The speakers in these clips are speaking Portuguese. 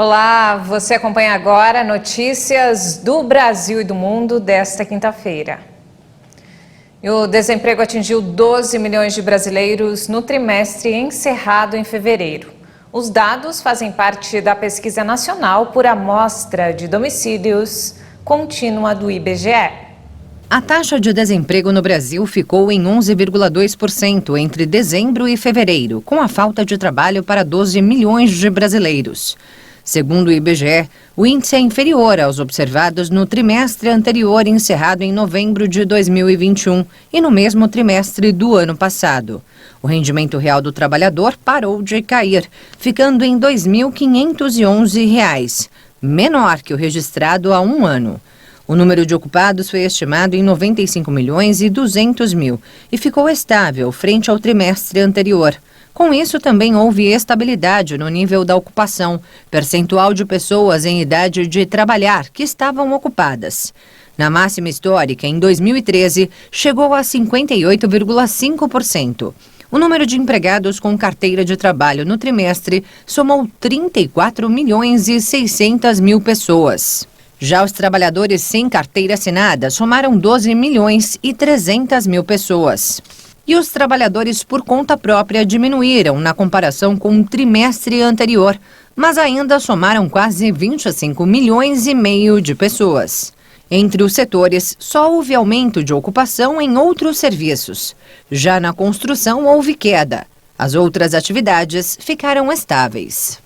Olá, você acompanha agora notícias do Brasil e do mundo desta quinta-feira. E o desemprego atingiu 12 milhões de brasileiros no trimestre encerrado em fevereiro. Os dados fazem parte da pesquisa nacional por amostra de domicílios contínua do IBGE. A taxa de desemprego no Brasil ficou em 11,2% entre dezembro e fevereiro, com a falta de trabalho para 12 milhões de brasileiros. Segundo o IBGE, o índice é inferior aos observados no trimestre anterior, encerrado em novembro de 2021 e no mesmo trimestre do ano passado. O rendimento real do trabalhador parou de cair, ficando em R$ 2.511, menor que o registrado há um ano. O número de ocupados foi estimado em 95 milhões e 200 mil e ficou estável frente ao trimestre anterior. Com isso, também houve estabilidade no nível da ocupação, percentual de pessoas em idade de trabalhar que estavam ocupadas. Na máxima histórica, em 2013, chegou a 58,5%. O número de empregados com carteira de trabalho no trimestre somou 34 milhões e 600 mil pessoas. Já os trabalhadores sem carteira assinada somaram 12 milhões e 300 mil pessoas. E os trabalhadores por conta própria diminuíram na comparação com o trimestre anterior, mas ainda somaram quase 25 milhões e meio de pessoas. Entre os setores, só houve aumento de ocupação em outros serviços. Já na construção houve queda. As outras atividades ficaram estáveis.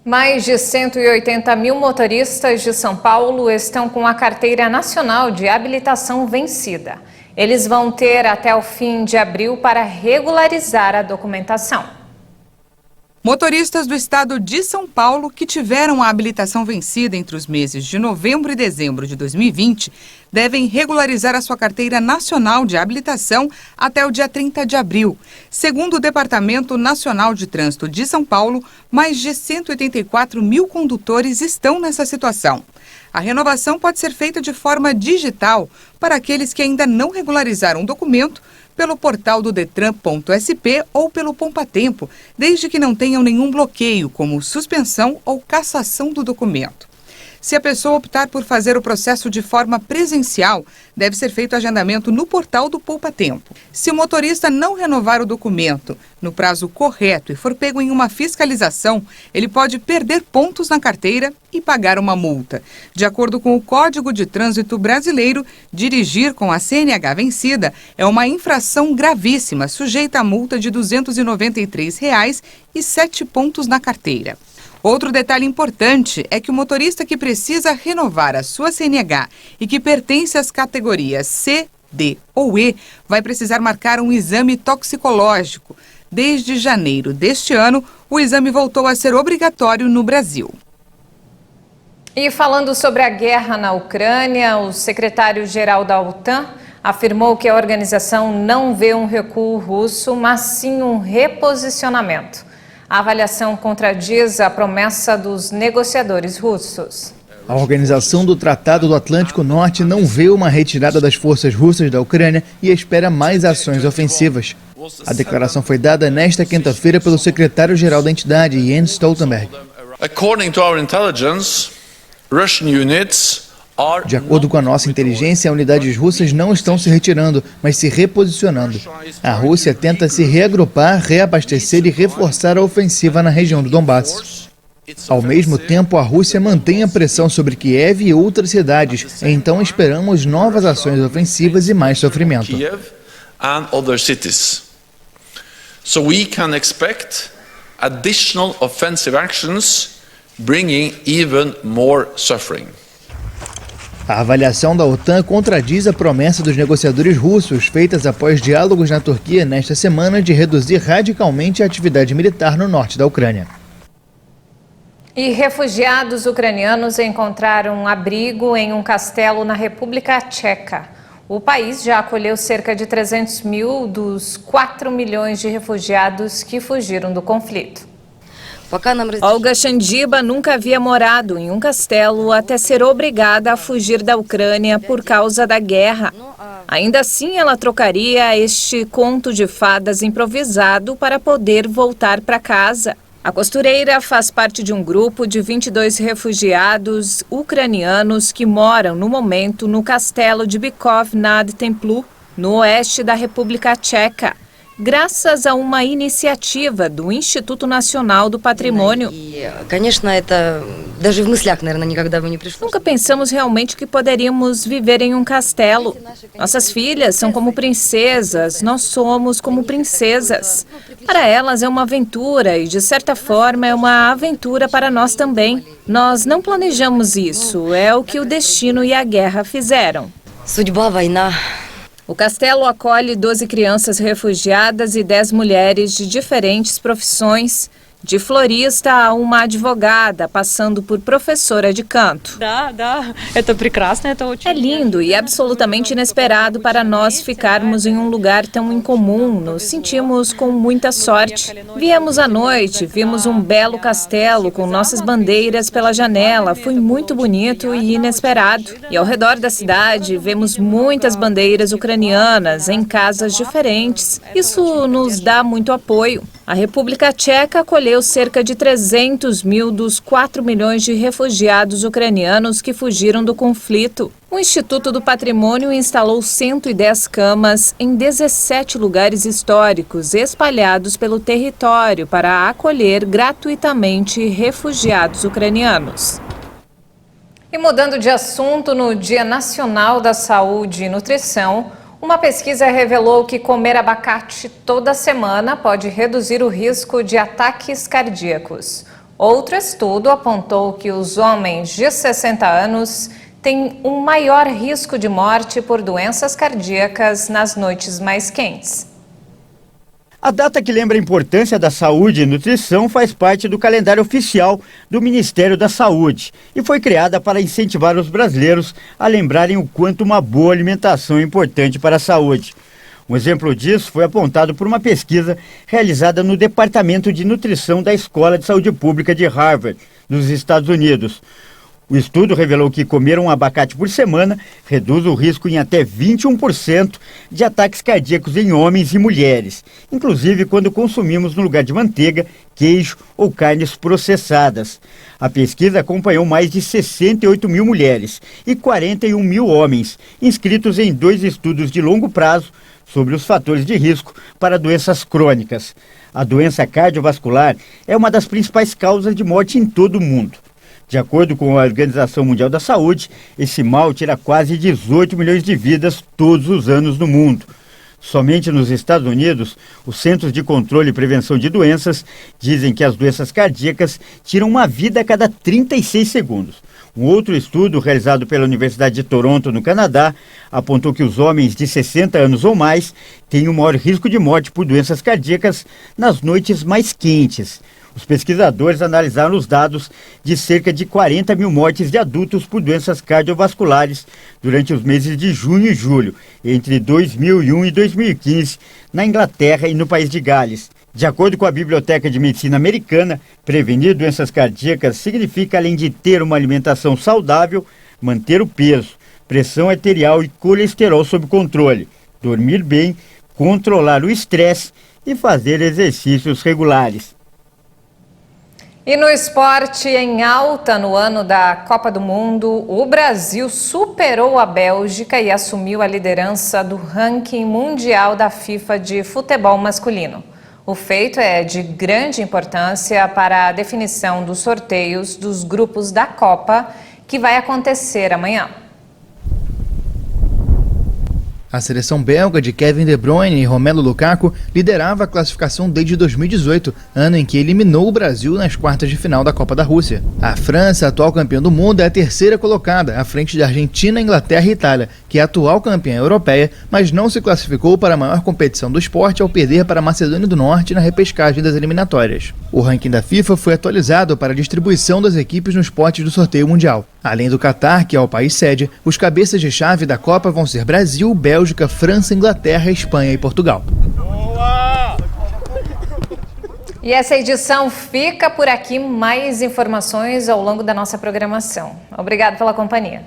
Mais de 180 mil motoristas de São Paulo estão com a carteira nacional de habilitação vencida. Eles vão ter até o fim de abril para regularizar a documentação. Motoristas do estado de São Paulo que tiveram a habilitação vencida entre os meses de novembro e dezembro de 2020 devem regularizar a sua carteira nacional de habilitação até o dia 30 de abril. Segundo o Departamento Nacional de Trânsito de São Paulo, mais de 184 mil condutores estão nessa situação. A renovação pode ser feita de forma digital para aqueles que ainda não regularizaram o documento pelo portal do Detran.sp ou pelo Poupatempo, desde que não tenham nenhum bloqueio, como suspensão ou cassação do documento. Se a pessoa optar por fazer o processo de forma presencial, deve ser feito agendamento no portal do Poupatempo. Se o motorista não renovar o documento no prazo correto e for pego em uma fiscalização, ele pode perder pontos na carteira e pagar uma multa. De acordo com o Código de Trânsito Brasileiro, dirigir com a CNH vencida é uma infração gravíssima, sujeita a multa de R$ 293 e 7 pontos na carteira. Outro detalhe importante é que o motorista que precisa renovar a sua CNH e que pertence às categorias C, D ou E vai precisar marcar um exame toxicológico. Desde janeiro deste ano, o exame voltou a ser obrigatório no Brasil. E falando sobre a guerra na Ucrânia, o secretário-geral da OTAN afirmou que a organização não vê um recuo russo, mas sim um reposicionamento. A avaliação contradiz a promessa dos negociadores russos. A Organização do Tratado do Atlântico Norte não vê uma retirada das forças russas da Ucrânia e espera mais ações ofensivas. A declaração foi dada nesta quinta-feira pelo secretário-geral da entidade, Jens Stoltenberg. De acordo com a nossa inteligência, unidades russas não estão se retirando, mas se reposicionando. A Rússia tenta se reagrupar, reabastecer e reforçar a ofensiva na região do Donbass. Ao mesmo tempo, a Rússia mantém a pressão sobre Kiev e outras cidades, então esperamos novas ações ofensivas e mais sofrimento. So we can expect additional offensive actions bringing even more suffering. A avaliação da OTAN contradiz a promessa dos negociadores russos feitas após diálogos na Turquia nesta semana de reduzir radicalmente a atividade militar no norte da Ucrânia. E refugiados ucranianos encontraram abrigo em um castelo na República Tcheca. O país já acolheu cerca de 300 mil dos 4 milhões de refugiados que fugiram do conflito. Olga Shandiba nunca havia morado em um castelo até ser obrigada a fugir da Ucrânia por causa da guerra. Ainda assim, ela trocaria este conto de fadas improvisado para poder voltar para casa. A costureira faz parte de um grupo de 22 refugiados ucranianos que moram, no momento, no castelo de Bykov nad Templu, no oeste da República Tcheca, graças a uma iniciativa do Instituto Nacional do Patrimônio. Nunca pensamos realmente que poderíamos viver em um castelo. Nossas filhas são como princesas, nós somos como princesas. Para elas é uma aventura e, de certa forma, é uma aventura para nós também. Nós não planejamos isso, é o que o destino e a guerra fizeram. O castelo acolhe 12 crianças refugiadas e 10 mulheres de diferentes profissões, de florista a uma advogada, passando por professora de canto. É lindo e absolutamente inesperado para nós ficarmos em um lugar tão incomum. Nos sentimos com muita sorte. Viemos à noite, vimos um belo castelo com nossas bandeiras pela janela. Foi muito bonito e inesperado. E ao redor da cidade, vemos muitas bandeiras ucranianas em casas diferentes. Isso nos dá muito apoio. A República Tcheca acolheu cerca de 300 mil dos 4 milhões de refugiados ucranianos que fugiram do conflito. O Instituto do Patrimônio instalou 110 camas em 17 lugares históricos espalhados pelo território para acolher gratuitamente refugiados ucranianos. E mudando de assunto, no Dia Nacional da Saúde e Nutrição, uma pesquisa revelou que comer abacate toda semana pode reduzir o risco de ataques cardíacos. Outro estudo apontou que os homens de 60 anos têm um maior risco de morte por doenças cardíacas nas noites mais quentes. A data que lembra a importância da saúde e nutrição faz parte do calendário oficial do Ministério da Saúde e foi criada para incentivar os brasileiros a lembrarem o quanto uma boa alimentação é importante para a saúde. Um exemplo disso foi apontado por uma pesquisa realizada no Departamento de Nutrição da Escola de Saúde Pública de Harvard, nos Estados Unidos. O estudo revelou que comer um abacate por semana reduz o risco em até 21% de ataques cardíacos em homens e mulheres, inclusive quando consumimos no lugar de manteiga, queijo ou carnes processadas. A pesquisa acompanhou mais de 68 mil mulheres e 41 mil homens, inscritos em 2 estudos de longo prazo sobre os fatores de risco para doenças crônicas. A doença cardiovascular é uma das principais causas de morte em todo o mundo. De acordo com a Organização Mundial da Saúde, esse mal tira quase 18 milhões de vidas todos os anos no mundo. Somente nos Estados Unidos, os Centros de Controle e Prevenção de Doenças dizem que as doenças cardíacas tiram uma vida a cada 36 segundos. Um outro estudo realizado pela Universidade de Toronto, no Canadá, apontou que os homens de 60 anos ou mais têm o maior risco de morte por doenças cardíacas nas noites mais quentes. Os pesquisadores analisaram os dados de cerca de 40 mil mortes de adultos por doenças cardiovasculares durante os meses de junho e julho, entre 2001 e 2015, na Inglaterra e no país de Gales. De acordo com a Biblioteca de Medicina Americana, prevenir doenças cardíacas significa, além de ter uma alimentação saudável, manter o peso, pressão arterial e colesterol sob controle, dormir bem, controlar o estresse e fazer exercícios regulares. E no esporte em alta no ano da Copa do Mundo, o Brasil superou a Bélgica e assumiu a liderança do ranking mundial da FIFA de futebol masculino. O feito é de grande importância para a definição dos sorteios dos grupos da Copa, que vai acontecer amanhã. A seleção belga de Kevin De Bruyne e Romelu Lukaku liderava a classificação desde 2018, ano em que eliminou o Brasil nas quartas de final da Copa da Rússia. A França, atual campeã do mundo, é a terceira colocada, à frente de Argentina, Inglaterra e Itália, que é a atual campeã europeia, mas não se classificou para a maior competição do esporte ao perder para a Macedônia do Norte na repescagem das eliminatórias. O ranking da FIFA foi atualizado para a distribuição das equipes nos potes do sorteio mundial. Além do Catar, que é o país sede, os cabeças de chave da Copa vão ser Brasil, Bélgica, França, Inglaterra, Espanha e Portugal. E essa edição fica por aqui. Mais informações ao longo da nossa programação. Obrigado pela companhia.